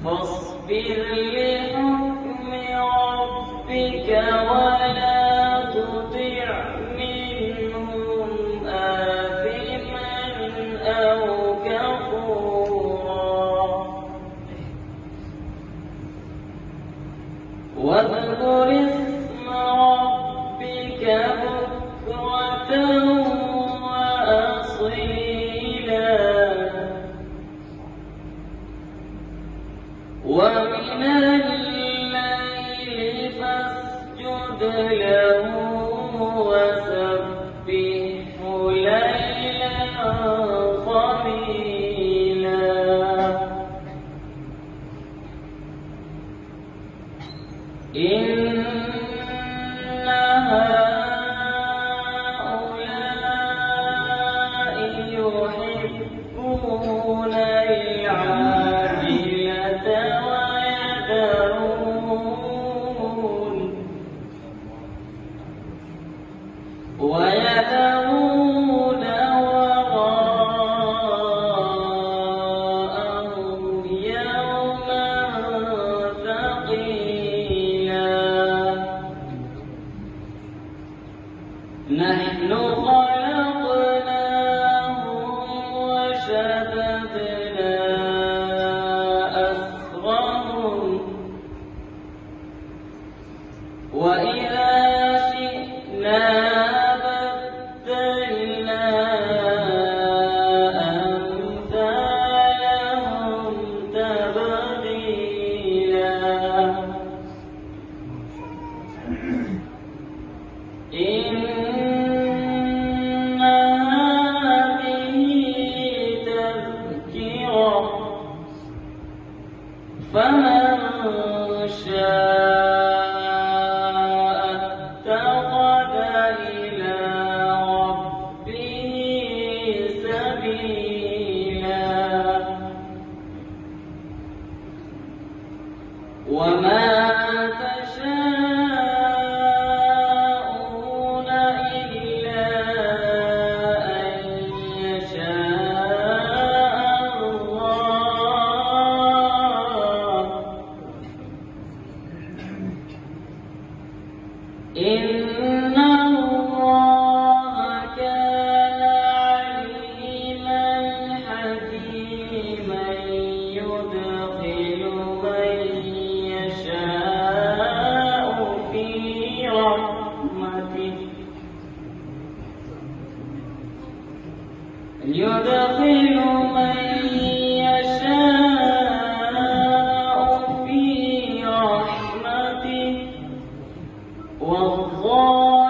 فاصبر لحكم ربك ولا تطع منهم آثما أو كفورا واذكر اسم ربك بكرة وأصيلا ومن الليل فاسجد له وسبحه ليلا طويلا إن هؤلاء يحبون العاجلة ويذرون وراءهم يوما ثقيلا نحن خلقناهم وشددنا أسرهم وإذا شئنا إن هذه تذكرة فمن شاء اتخذ إلى ربه سبيلا وما إن الله كان عليما حكيما يدخل من يشاء في رحمته يدخل من يشاء في رحمته والله